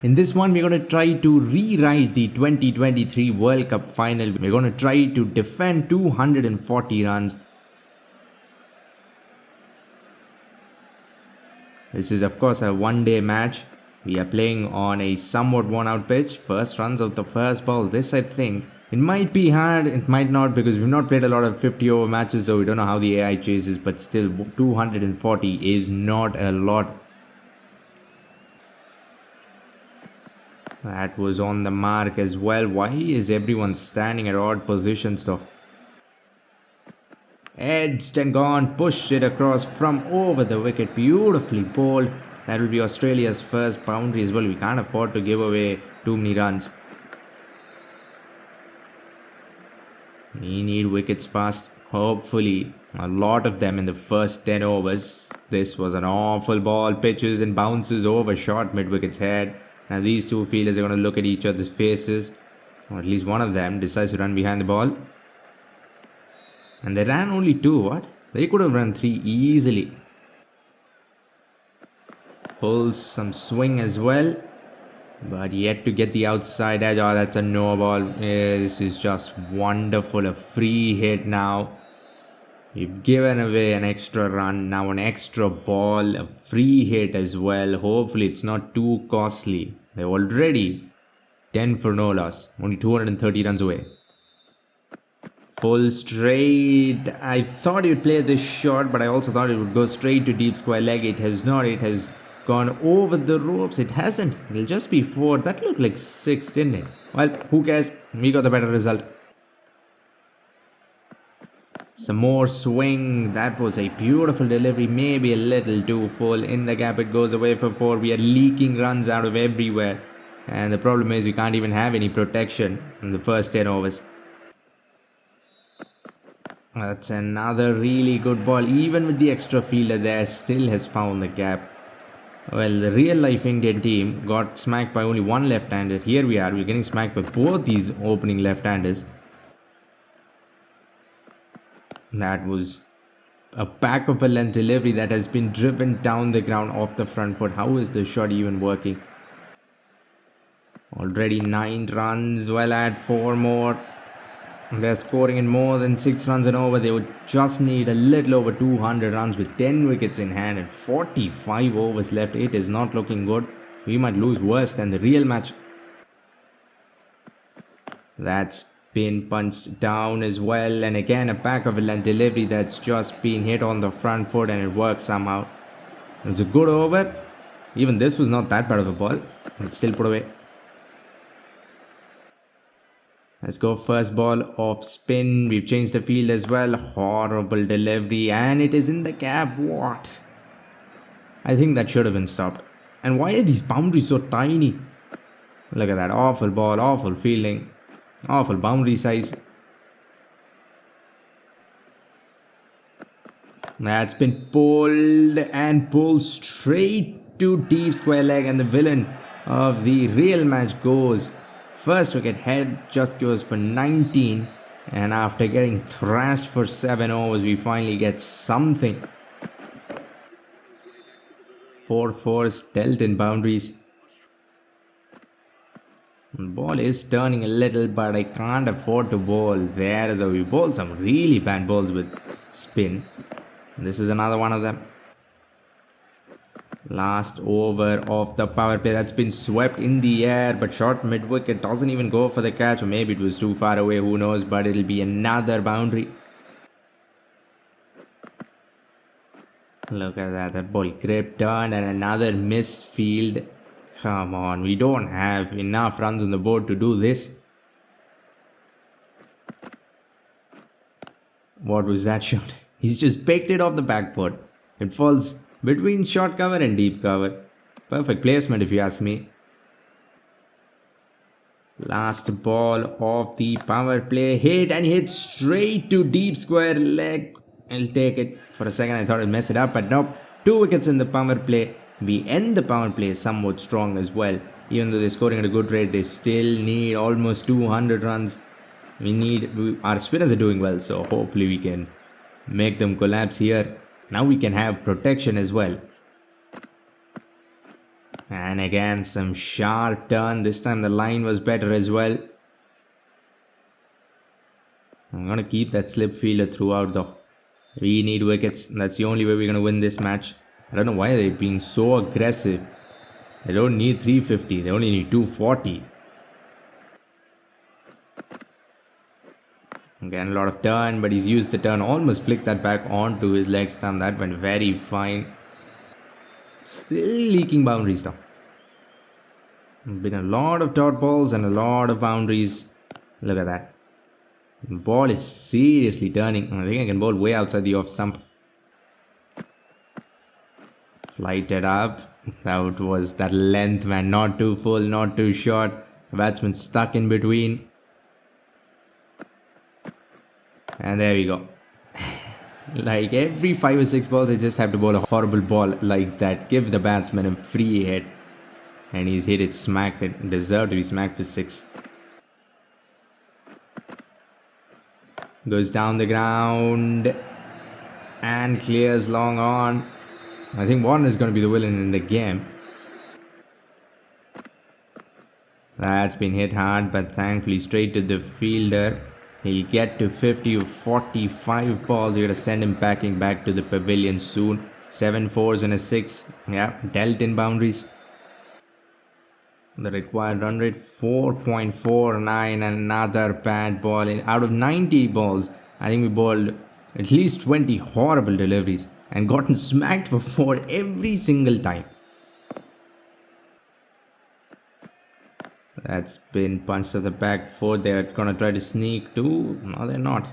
In this one, we're going to try to rewrite the 2023 World Cup final. We're going to try to defend 240 runs. This is of course a one-day match. We are playing on a somewhat worn-out pitch. First runs of the first ball. This, I think, it might be hard, it might not, because we've not played a lot of 50-over matches, so we don't know how the AI chases, but still 240 is not a lot. That was on the mark as well. Why is everyone standing at odd positions though? Edged and gone, pushed it across from over the wicket. Beautifully bowled. That will be Australia's first boundary as well. We can't afford to give away too many runs. We need wickets fast. Hopefully, a lot of them in the first 10 overs. This was an awful ball. Pitches and bounces over short mid-wicket's head. Now these two fielders are going to look at each other's faces. Or at least one of them decides to run behind the ball. And they ran only 2. What? They could have run 3 easily. Some swing as well. But yet to get the outside edge. Oh, that's a no ball. This is just wonderful. A free hit now. We've given away an extra run. Now an extra ball. A free hit as well. Hopefully it's not too costly. They're already 10 for no loss. Only 230 runs away. Full straight. I thought he would play this shot, but I also thought it would go straight to deep square leg. It has not. It has gone over the ropes. It hasn't. It'll just be 4. That looked like 6, didn't it? Well, who cares? We got the better result. Some more swing. That was a beautiful delivery. Maybe a little too full. In the gap, it goes away for 4. We are leaking runs out of everywhere. And the problem is we can't even have any protection in the first 10 overs. That's another really good ball. Even with the extra fielder there, still has found the gap. Well, the real life Indian team got smacked by only one left-hander. Here we are. We're getting smacked by both these opening left-handers. That was a back of a length delivery that has been driven down the ground off the front foot. How is the shot even working? Already 9 runs. Well, add 4 more. They're scoring in more than 6 runs and over. They would just need a little over 200 runs with 10 wickets in hand and 45 overs left. It is not looking good. We might lose worse than the real match. That's been punched down as well. And again, a back of a length delivery that's just been hit on the front foot and it works somehow. It was a good over. Even this was not that bad of a ball. It's still put away. Let's go first ball off spin. We've changed the field as well. Horrible delivery and it is in the gap. What? I think that should have been stopped. And why are these boundaries so tiny? Look at that. Awful ball, awful fielding, awful boundary size. That's been pulled and pulled straight to deep square leg, and the villain of the real match goes. First wicket, head just goes for 19, and after getting thrashed for 7 overs, we finally get something. 4 fours dealt in boundaries. The ball is turning a little, but I can't afford to bowl there though. We bowled some really bad balls with spin. This is another one of them. Last over of the power play. That's been swept in the air, but short mid-wicket doesn't even go for the catch, or maybe it was too far away, who knows, but it'll be another boundary. Look at that, that ball gripped, turned, and another misfield. Come on, we don't have enough runs on the board to do this. What was that shot? He's just picked it off the back foot. It falls between short cover and deep cover. Perfect placement if you ask me. Last ball of the power play. Hit and hit straight to deep square leg. I'll take it. For a second I thought I'd mess it up, but nope. 2 wickets in the power play. We end the power play somewhat strong as well. Even though they're scoring at a good rate, they still need almost 200 runs. Our spinners are doing well, so hopefully we can make them collapse here. Now we can have protection as well. And again, some sharp turn. This time the line was better as well. I'm going to keep that slip fielder throughout though. We need wickets. That's the only way we're going to win this match. I don't know why they're being so aggressive. They don't need 350. They only need 240. Again, a lot of turn, but he's used the turn. Almost flicked that back onto his leg stump. That went very fine. Still leaking boundaries though. Been a lot of dot balls and a lot of boundaries. Look at that. The ball is seriously turning. I think I can bowl way outside the off stump. Flighted up. That length, man. Not too full, not too short. The batsman stuck in between. And there we go. Like every 5 or 6 balls, they just have to bowl a horrible ball like that. Give the batsman a free hit. And he's hit it, smacked it. Deserved to be smacked for 6. Goes down the ground. And clears long on. I think Warner is going to be the villain in the game. That's been hit hard, but thankfully straight to the fielder. He'll get to 50 or 45 balls. You're going to send him packing back to the pavilion soon. 7 4s and a 6. Yeah, dealt in boundaries. The required run rate 4.49. Another bad ball. Out of 90 balls, I think we bowled at least 20 horrible deliveries and gotten smacked for 4 every single time. That's been punched to the back foot. They're gonna try to sneak too. No, they're not.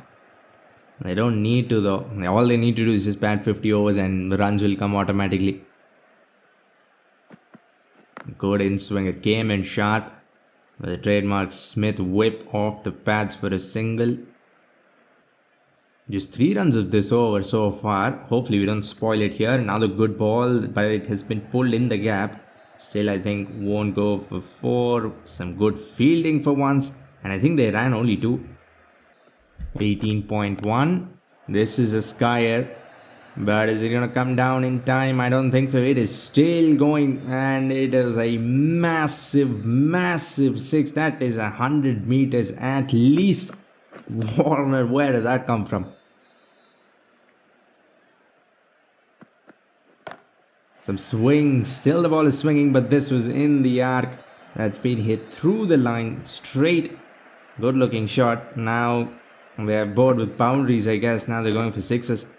They don't need to though. All they need to do is just bat 50 overs and the runs will come automatically. Good in swing. It came in sharp. But the trademark Smith whip off the pads for a single. Just 3 runs of this over so far. Hopefully we don't spoil it here. Another good ball, but it has been pulled in the gap. Still, I think won't go for 4. Some good fielding for once. And I think they ran only 2. 18.1. This is a skyer. But is it going to come down in time? I don't think so. It is still going. And it is a massive, massive 6. That is 100 meters at least. Warner, where did that come from? Some swing, still the ball is swinging, but this was in the arc. That's been hit through the line, straight. Good looking shot. Now they're bored with boundaries, I guess. Now they're going for 6s.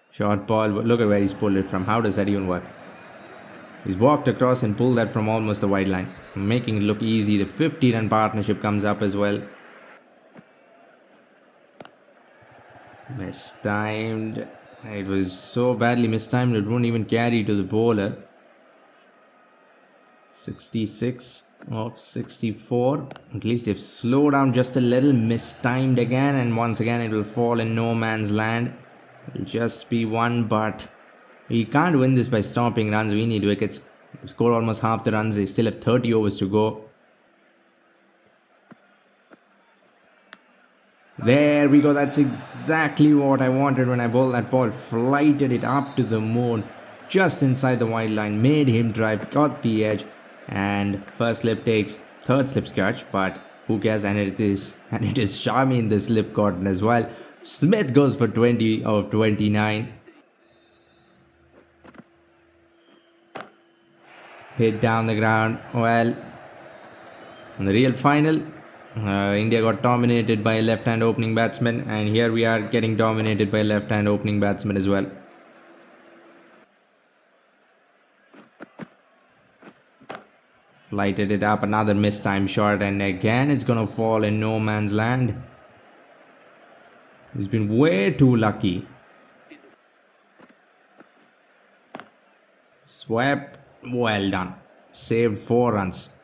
Short ball, look at where he's pulled it from. How does that even work? He's walked across and pulled that from almost the wide line, making it look easy. The 50-run partnership comes up as well. Mistimed. It was so badly mistimed it won't even carry to the bowler. 66 of 64. At least they've slowed down just a little. Mistimed again, and once again it will fall in no man's land. It'll just be 1, but we can't win this by stopping runs. We need wickets. We've scored almost half the runs. They still have 30 overs to go. There we go. That's exactly what I wanted when I bowled that ball. Flighted it up to the moon. Just inside the wide line. Made him drive. Got the edge. And first slip takes third slip catch. But who cares? And it is Shami in the slip cotton as well. Smith goes for 20 of 29. Hit down the ground. Well, in the real final, India got dominated by a left-hand opening batsman, and here we are getting dominated by a left-hand opening batsman as well. Flighted it up, another mistimed shot, and again it's gonna fall in no man's land. He's been way too lucky. Swept, well done. Saved 4 runs.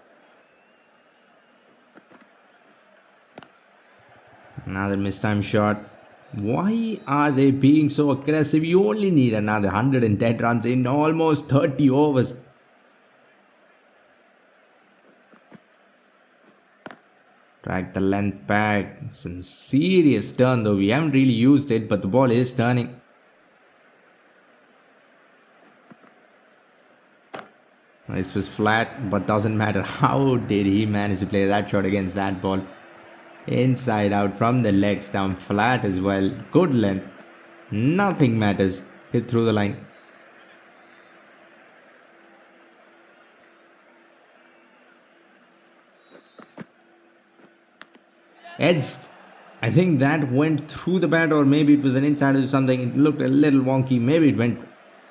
Another mistimed shot. Why are they being so aggressive? You only need another 110 runs in almost 30 overs. Drag the length back. Some serious turn though. We haven't really used it, but the ball is turning. This was flat, but doesn't matter. How did he manage to play that shot against that ball? Inside out from the legs down flat as well. Good length. Nothing matters. Hit through the line. Edged. I think that went through the bat, or maybe it was an inside or something. It looked a little wonky. Maybe it went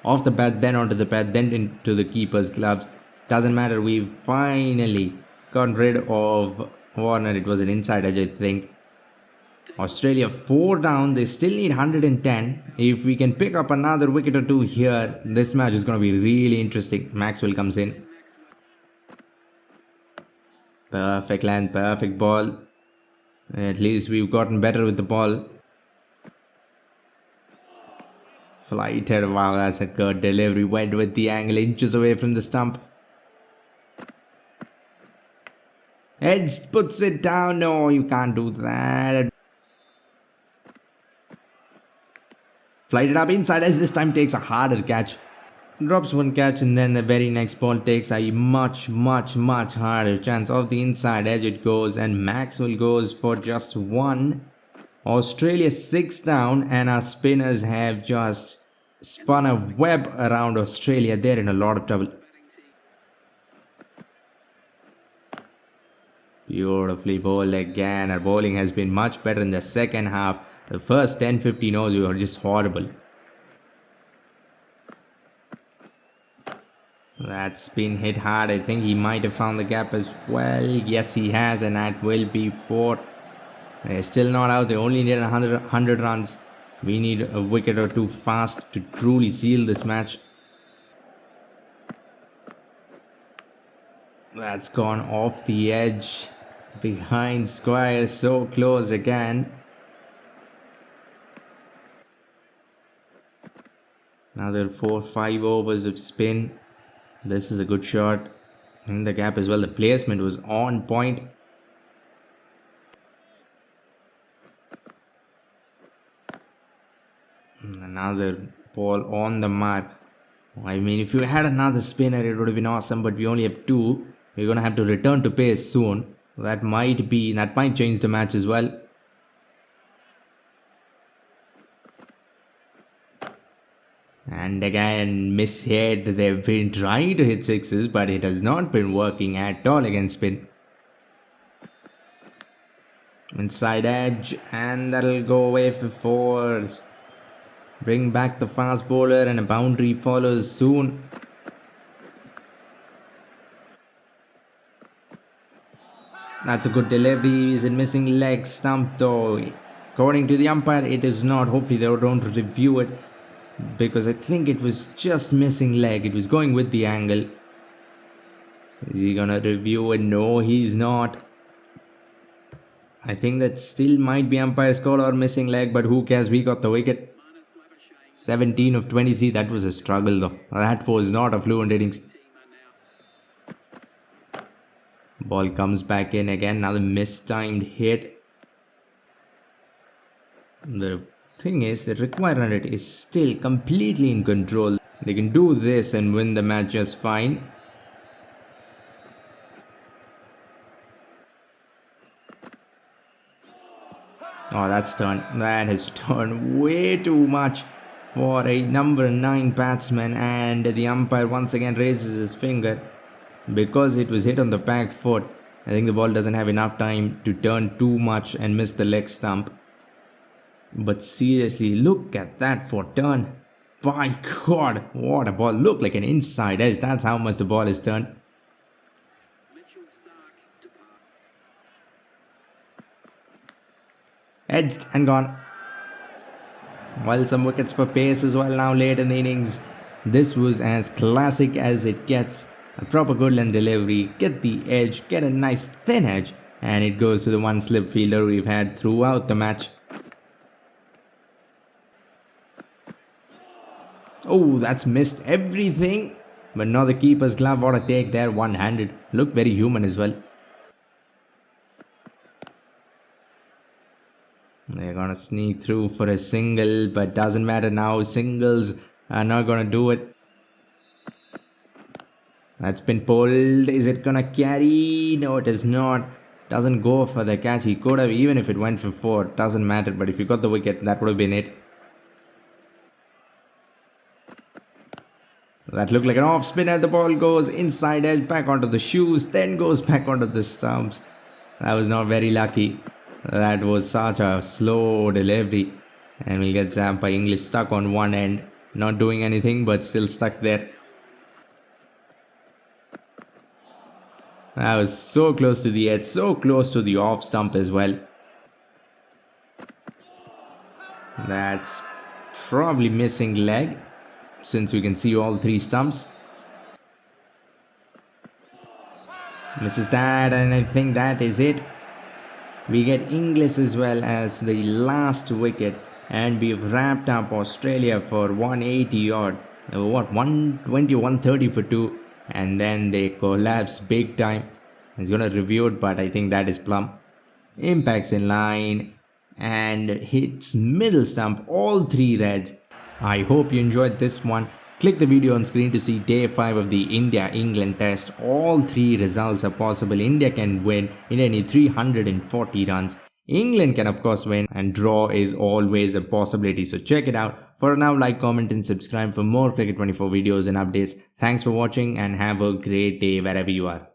off the bat, then onto the pad, then into the keeper's gloves. Doesn't matter. We finally got rid of Warner. It was an inside edge, I think. Australia 4 down. They still need 110. If we can pick up another wicket or two here, this match is going to be really interesting. Maxwell comes in. Perfect length, perfect ball. At least we've gotten better with the ball. Flighted. Wow, that's a good delivery. Went with the angle inches away from the stump. Edge puts it down. No, you can't do that. Flighted up inside as this time takes a harder catch. Drops one catch and then the very next ball takes a much harder chance. Of the inside edge it goes and Maxwell goes for just one. Australia 6 down and our spinners have just spun a web around Australia. They're in a lot of trouble. Beautifully bowled again. Our bowling has been much better in the second half. The first 10-15 overs were just horrible. That spin hit hard. I think he might have found the gap as well. Yes, he has, and that will be 4. They're still not out. They only need 100 runs. We need a wicket or two fast to truly seal this match. That's gone off the edge. Behind square. So close again. Another 4-5 overs of spin. This is a good shot. In the gap as well. The placement was on point. Another ball on the mark. I mean, if you had another spinner, it would have been awesome. But we only have 2. We're going to have to return to pace soon. That might change the match as well. And again, mishit. They've been trying to hit sixes, but it has not been working at all against spin. Inside edge, and that'll go away for 4. Bring back the fast bowler, and a boundary follows soon. That's a good delivery. Is it missing leg stump though? According to the umpire, it is not. Hopefully they don't review it, because I think it was just missing leg. It was going with the angle. Is he gonna review it? No, he's not. I think that still might be umpire's call or missing leg, but who cares? We got the wicket. 17 of 23. That was a struggle though. That was not a fluent innings. Ball comes back in again. Another mistimed hit. The thing is, the required run rate is still completely in control. They can do this and win the match just fine. Oh, that's turned. That has turned way too much for a number 9 batsman, and the umpire once again raises his finger because it was hit on the back foot. I think the ball doesn't have enough time to turn too much and miss the leg stump. But seriously, look at that for turn. By God, what a ball. Looked like an inside edge. That's how much the ball is turned. Edged and gone. Well, some wickets for pace as well now late in the innings. This was as classic as it gets. A proper good length delivery. Get the edge. Get a nice thin edge. And it goes to the one slip fielder we've had throughout the match. Oh, that's missed everything. But now the keeper's glove. What a take there, one-handed. Looked very human as well. They're gonna sneak through for a single, but doesn't matter now. Singles are not gonna do it. That's been pulled. Is it gonna carry? No, it is not. Doesn't go for the catch. He could have, even if it went for 4. Doesn't matter. But if you got the wicket, that would have been it. That looked like an off spinner. The ball goes inside edge, back onto the shoes, then goes back onto the stumps. That was not very lucky. That was such a slow delivery. And we'll get zapped by English, stuck on one end. Not doing anything, but still stuck there. That was so close to the edge, so close to the off stump as well. That's probably missing leg, since we can see all 3 stumps. Misses that, and I think that is it. We get English as well as the last wicket, and we've wrapped up Australia for 180 odd. 120, 130 for 2, and then they collapse big time. He's gonna review it, but I think that is plumb. Impacts in line and hits middle stump, all 3 reds. I hope you enjoyed this one. Click the video on screen to see day 5 of the India-England test. All 3 results are possible. India can win. India need 340 runs. England can of course win, and draw is always a possibility. So check it out. For now, like, comment and subscribe for more Cricket 24 videos and updates. Thanks for watching and have a great day wherever you are.